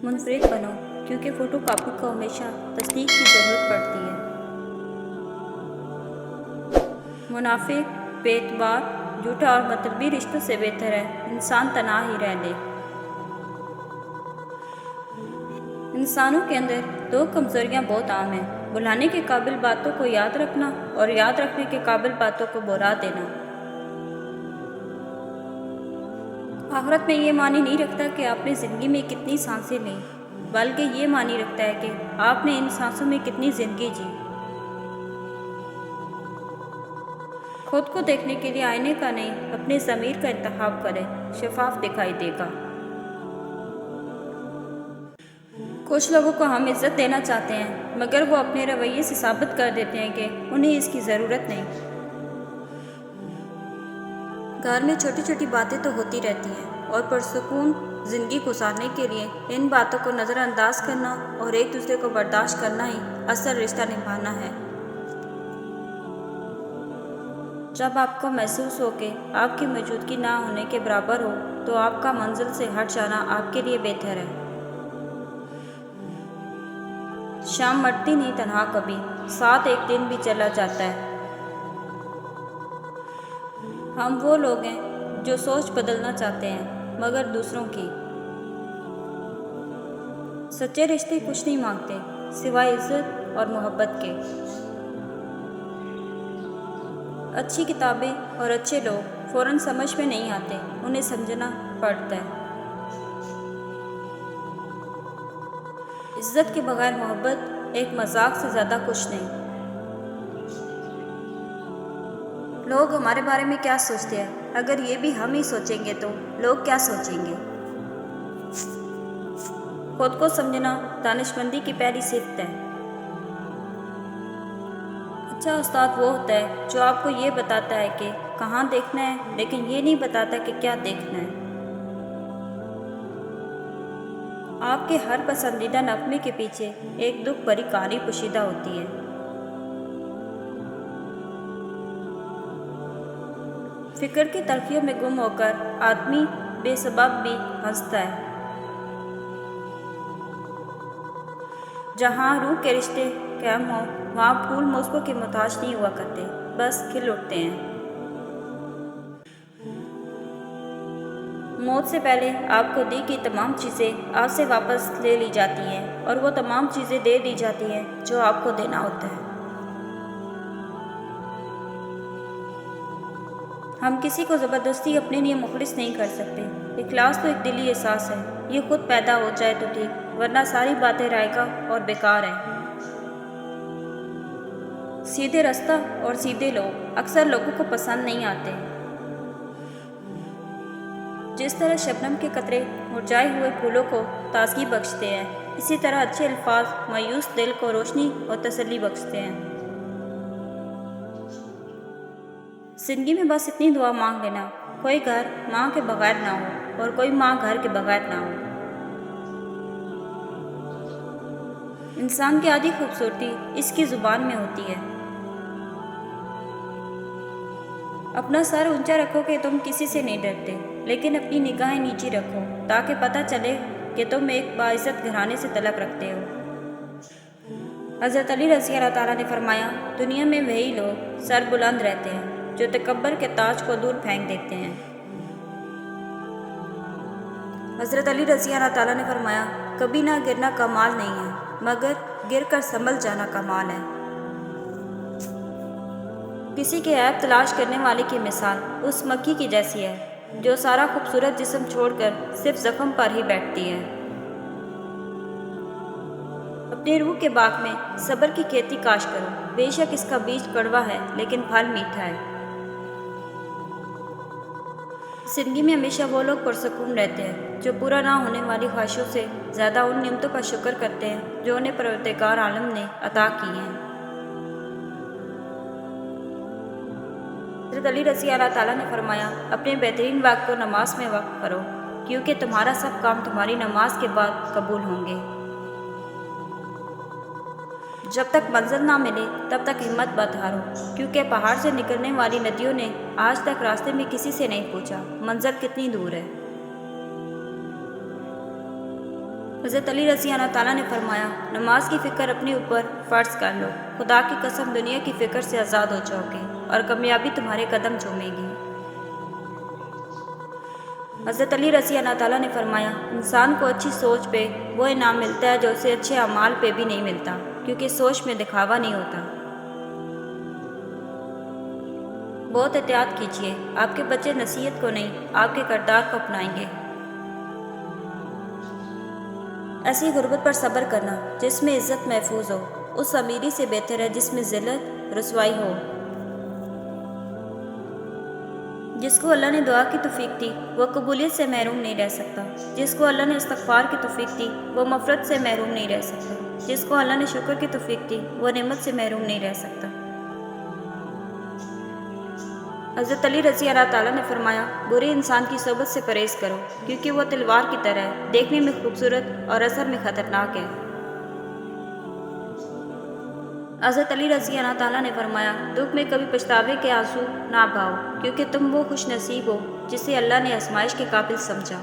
منفرد بنو، کیونکہ فوٹو کاپی کو ہمیشہ تصدیق کی ضرورت پڑتی ہے۔ منافق، بے اعتبار، جھوٹا اور مطلبی رشتوں سے بہتر ہے انسان تنہا ہی رہ لے۔ انسانوں کے اندر دو کمزوریاں بہت عام ہیں: بھلانے کے قابل باتوں کو یاد رکھنا اور یاد رکھنے کے قابل باتوں کو بھلا دینا۔ آخرت میں یہ معنی نہیں رکھتا کہ آپ نے زندگی میں کتنی سانسیں لیں، بلکہ یہ معنی رکھتا ہے کہ آپ نے ان سانسوں میں کتنی زندگی جی۔ خود کو دیکھنے کے لیے آئینے کا نہیں، اپنے ضمیر کا انتخاب کریں، شفاف دکھائی دے گا۔ کچھ لوگوں کو ہم عزت دینا چاہتے ہیں، مگر وہ اپنے رویے سے ثابت کر دیتے ہیں کہ انہیں اس کی ضرورت نہیں۔ گھر میں چھوٹی چھوٹی باتیں تو ہوتی رہتی ہیں، اور پرسکون زندگی گزارنے کے لیے ان باتوں کو نظر انداز کرنا اور ایک دوسرے کو برداشت کرنا ہی اصل رشتہ نبھانا ہے۔ جب آپ کو محسوس ہو کہ آپ کی موجودگی نہ ہونے کے برابر ہو، تو آپ کا منزل سے ہٹ جانا آپ کے لیے بہتر ہے۔ شام مرتی نہیں تنہا کبھی، ساتھ ایک دن بھی چلا جاتا ہے۔ ہم وہ لوگ ہیں جو سوچ بدلنا چاہتے ہیں، مگر دوسروں کی۔ سچے رشتے کچھ نہیں مانگتے سوائے عزت اور محبت کے۔ اچھی کتابیں اور اچھے لوگ فوراً سمجھ میں نہیں آتے، انہیں سمجھنا پڑتا ہے۔ عزت کے بغیر محبت ایک مذاق سے زیادہ کچھ نہیں۔ لوگ ہمارے بارے میں کیا سوچتے ہیں؟ اگر یہ بھی ہم ہی سوچیں گے تو لوگ کیا سوچیں گے؟ خود کو سمجھنا دانشمندی کی پہلی صفت ہے۔ اچھا استاد وہ ہوتا ہے جو آپ کو یہ بتاتا ہے کہ کہاں دیکھنا ہے، لیکن یہ نہیں بتاتا کہ کیا دیکھنا ہے۔ آپ کے ہر پسندیدہ نغمے کے پیچھے ایک دکھ بھری کہانی پوشیدہ ہوتی ہے۔ فکر کی تلخیوں میں گم ہو کر آدمی بے سبب بھی ہنستا ہے۔ جہاں روح کے رشتے قائم ہوں، وہاں پھول موسموں کے محتاج نہیں ہوا کرتے، بس کھل اٹھتے ہیں۔ موت سے پہلے آپ کو دی گئی تمام چیزیں آپ سے واپس لے لی جاتی ہیں، اور وہ تمام چیزیں دے دی جاتی ہیں جو آپ کو دینا ہوتا ہے۔ ہم کسی کو زبردستی اپنے لیے مخلص نہیں کر سکتے۔ اخلاص تو ایک دلی احساس ہے، یہ خود پیدا ہو جائے تو ٹھیک، ورنہ ساری باتیں رائگاں اور بیکار ہیں۔ سیدھے رستہ اور سیدھے لوگ اکثر لوگوں کو پسند نہیں آتے۔ جس طرح شبنم کے قطرے مرجھائے ہوئے پھولوں کو تازگی بخشتے ہیں، اسی طرح اچھے الفاظ مایوس دل کو روشنی اور تسلی بخشتے ہیں۔ زندگی میں بس اتنی دعا مانگ لینا: کوئی گھر ماں کے بغیر نہ ہو، اور کوئی ماں گھر کے بغیر نہ ہو۔ انسان کی آدھی خوبصورتی اس کی زبان میں ہوتی ہے۔ اپنا سر اونچا رکھو کہ تم کسی سے نہیں ڈرتے، لیکن اپنی نگاہیں نیچی رکھو تاکہ پتہ چلے کہ تم ایک باعزت گھرانے سے تعلق رکھتے ہو۔ حضرت علی رضی اللہ تعالیٰ نے فرمایا، دنیا میں وہی لوگ سر بلند رہتے ہیں جو تکبر کے تاج کو دور پھینک دیتے ہیں۔ حضرت علی رضی اللہ تعالیٰ نے فرمایا، کبھی نہ گرنا کمال نہیں ہے، مگر گر کر سنبھل جانا کمال ہے۔ کسی کے عیب تلاش کرنے والے کی مثال اس مکھی کی جیسی ہے جو سارا خوبصورت جسم چھوڑ کر صرف زخم پر ہی بیٹھتی ہے۔ اپنے روح کے باغ میں صبر کی کھیتی کاش کرو، بے شک اس کا بیج کڑوا ہے لیکن پھل میٹھا ہے۔ زندگی میں ہمیشہ وہ لوگ پرسکون رہتے ہیں جو پورا نہ ہونے والی خواہشوں سے زیادہ ان نعمتوں کا شکر کرتے ہیں جو انہیں پروردگار عالم نے عطا کی ہیں۔ حضرت علی رضی اللہ تعالیٰ نے فرمایا، اپنے بہترین وقت کو نماز میں وقف کرو، کیونکہ تمہارا سب کام تمہاری نماز کے بعد قبول ہوں گے۔ جب تک منزل نہ ملے تب تک ہمت مت ہارو، کیونکہ پہاڑ سے نکلنے والی ندیوں نے آج تک راستے میں کسی سے نہیں پوچھا منزل کتنی دور ہے۔ حضرت علی رضی اللہ تعالیٰ نے فرمایا، نماز کی فکر اپنے اوپر فرض کر لو، خدا کی قسم دنیا کی فکر سے آزاد ہو جاؤ گے اور کامیابی تمہارے قدم چومے گی۔ حضرت علی رضی اللہ تعالیٰ نے فرمایا، انسان کو اچھی سوچ پہ وہ انعام ملتا ہے جو اسے اچھے اعمال پہ بھی نہیں ملتا، کیونکہ سوچ میں دکھاوا نہیں ہوتا۔ بہت احتیاط کیجیے، آپ کے بچے نصیحت کو نہیں، آپ کے کردار کو اپنائیں گے۔ ایسی غربت پر صبر کرنا جس میں عزت محفوظ ہو، اس امیری سے بہتر ہے جس میں ذلت رسوائی ہو۔ جس کو اللہ نے دعا کی توفیق دی وہ قبولیت سے محروم نہیں رہ سکتا، جس کو اللہ نے استغفار کی توفیق دی وہ مغفرت سے محروم نہیں رہ سکتا، جس کو اللہ نے شکر کی توفیق دی وہ نعمت سے محروم نہیں رہ سکتا۔ حضرت علی رضی اللہ تعالیٰ نے فرمایا، برے انسان کی صحبت سے پرہیز کرو، کیونکہ وہ تلوار کی طرح ہے، دیکھنے میں خوبصورت اور اثر میں خطرناک ہے۔ حضرت علی رضی اللہ تعالیٰ نے فرمایا، دکھ میں کبھی پچھتاوے کے آنسو نہ بہاؤ، کیونکہ تم وہ خوش نصیب ہو جسے اللہ نے آزمائش کے قابل سمجھا۔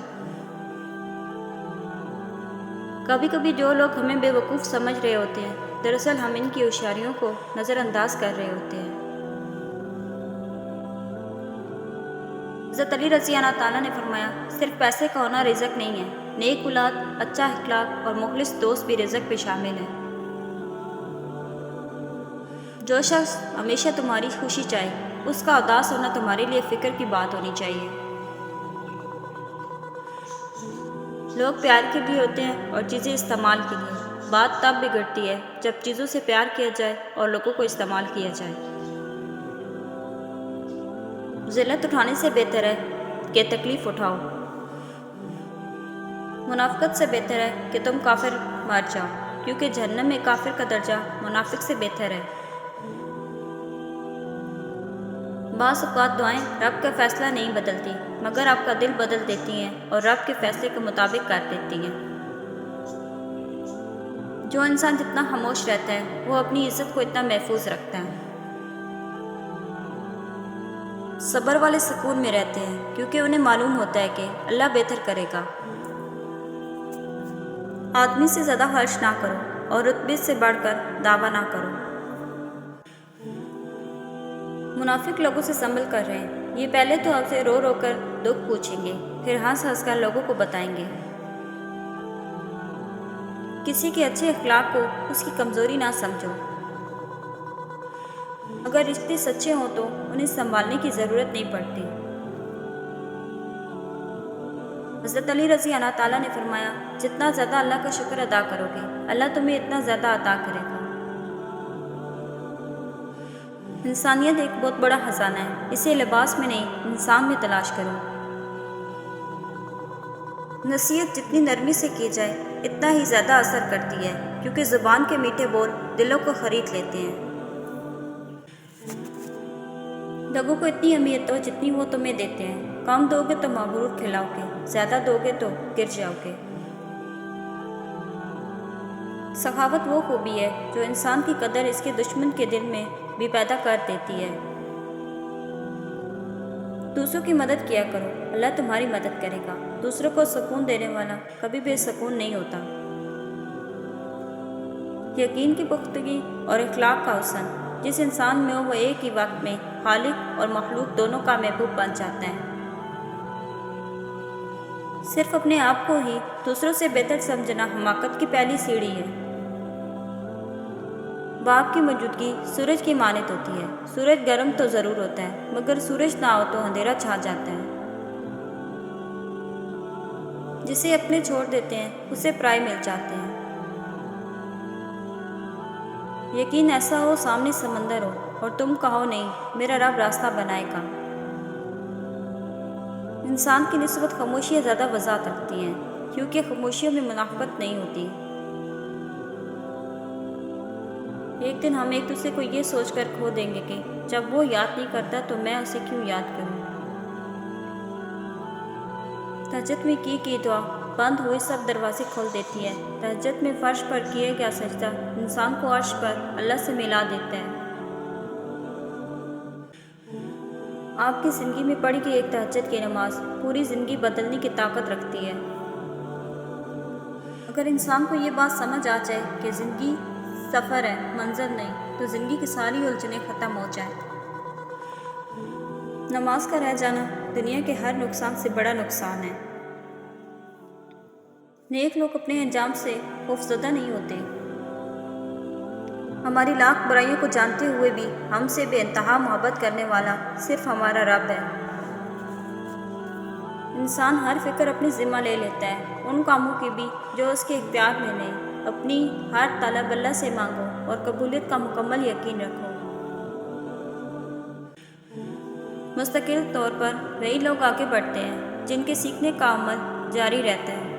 کبھی کبھی جو لوگ ہمیں بے وقوف سمجھ رہے ہوتے ہیں، دراصل ہم ان کی ہوشیاریوں کو نظر انداز کر رہے ہوتے ہیں۔ حضرت علی رضی اللہ تعالیٰ نے فرمایا، صرف پیسے کا ہونا رزق نہیں ہے، نیک اولاد، اچھا اخلاق اور مخلص دوست بھی رزق پہ شامل ہے۔ جو شخص ہمیشہ تمہاری خوشی چاہے، اس کا اداس ہونا تمہارے لیے فکر کی بات ہونی چاہیے۔ لوگ پیار کے لیے ہوتے ہیں اور چیزیں استعمال کے لیے۔ بات تب بگڑتی ہے جب چیزوں سے پیار کیا جائے اور لوگوں کو استعمال کیا جائے۔ ذلت اٹھانے سے بہتر ہے کہ تکلیف اٹھاؤ۔ منافقت سے بہتر ہے کہ تم کافر مر جاؤ، کیونکہ جہنم میں کافر کا درجہ منافق سے بہتر ہے۔ بعض اوقات دعائیں رب کا فیصلہ نہیں بدلتی، مگر آپ کا دل بدل دیتی ہیں اور رب کے فیصلے کے مطابق کر دیتی ہیں۔ جو انسان جتنا خاموش رہتا ہے وہ اپنی عزت کو اتنا محفوظ رکھتا ہے۔ صبر والے سکون میں رہتے ہیں، کیونکہ انہیں معلوم ہوتا ہے کہ اللہ بہتر کرے گا۔ آدمی سے زیادہ خرچ نہ کرو اور رتبے سے بڑھ کر دعویٰ نہ کرو۔ منافق لوگوں سے سنبھل کر رہے ہیں، یہ پہلے تو آپ سے رو رو کر دکھ پوچھیں گے، پھر ہنس ہنس کر لوگوں کو بتائیں گے۔ کسی کے اچھے اخلاق کو اس کی کمزوری نہ سمجھو۔ اگر رشتے سچے ہوں تو انہیں سنبھالنے کی ضرورت نہیں پڑتی۔ حضرت علی رضی اللہ تعالیٰ نے فرمایا، جتنا زیادہ اللہ کا شکر ادا کرو گے، اللہ تمہیں اتنا زیادہ عطا کرے گا۔ انسانیت ایک بہت بڑا خزانہ ہے، اسے لباس میں نہیں انسان میں تلاش کرو۔ نصیحت جتنی نرمی سے کی جائے اتنا ہی زیادہ اثر کرتی ہے، کیونکہ زبان کے میٹھے بول دلوں کو خرید لیتے ہیں۔ لوگوں کو اتنی اہمیت دو جتنی وہ تمہیں دیتے ہیں، کم دو گے تو مغرور کھلاؤ گے، زیادہ دو گے تو گر جاؤ گے۔ سخاوت وہ خوبی ہے جو انسان کی قدر اس کے دشمن کے دل میں بھی پیدا کر دیتی ہے۔ دوسروں کی مدد کیا کرو، اللہ تمہاری مدد کرے گا۔ دوسروں کو سکون دینے والا کبھی بے سکون نہیں ہوتا۔ یقین کی پختگی اور اخلاق کا حسن جس انسان میں ہو وہ ایک ہی وقت میں خالق اور مخلوق دونوں کا محبوب بن جاتا ہے۔ صرف اپنے آپ کو ہی دوسروں سے بہتر سمجھنا حماقت کی پہلی سیڑھی ہے۔ باپ کی موجودگی سورج کی مانند ہوتی ہے۔ سورج گرم تو ضرور ہوتا ہے، مگر سورج نہ ہو تو اندھیرا چھا جاتا ہے۔ جسے اپنے چھوڑ دیتے ہیں اسے پرائے مل جاتے ہیں۔ یقین ایسا ہو سامنے سمندر ہو اور تم کہو نہیں، میرا رب راستہ بنائے گا۔ انسان کی نسبت خاموشیاں زیادہ وضاحت رکھتی ہیں، کیونکہ خاموشیوں میں منافقت نہیں ہوتی۔ ایک دن ہم ایک دوسرے کو یہ سوچ کر کھو دیں گے کہ جب وہ یاد نہیں کرتا تو میں اسے کیوں یاد کروں۔ تہجد میں کی دعا بند ہوئے سب دروازے کھول دیتی ہے۔ تہجد میں فرش پر کیے گیا سجدہ انسان کو عرش پر اللہ سے ملا دیتا ہے۔ آپ کی زندگی میں پڑھی گئی ایک تہجد کی نماز پوری زندگی بدلنے کی طاقت رکھتی ہے۔ اگر انسان کو یہ بات سمجھ آ جائے کہ زندگی سفر ہے، منزل نہیں، تو زندگی کی ساری الجھنیں ختم ہو جائیں۔ نماز کا رہ جانا دنیا کے ہر نقصان سے بڑا نقصان ہے۔ نیک لوگ اپنے انجام سے خوفزدہ نہیں ہوتے۔ ہماری لاکھ برائیوں کو جانتے ہوئے بھی ہم سے بے انتہا محبت کرنے والا صرف ہمارا رب ہے۔ انسان ہر فکر اپنی ذمہ لے لیتا ہے، ان کاموں کی بھی جو اس کے اختیار میں نہیں۔ اپنی ہر طلب اللہ سے مانگو اور قبولیت کا مکمل یقین رکھو۔ مستقل طور پر وہی لوگ آگے بڑھتے ہیں جن کے سیکھنے کا عمل جاری رہتا ہے۔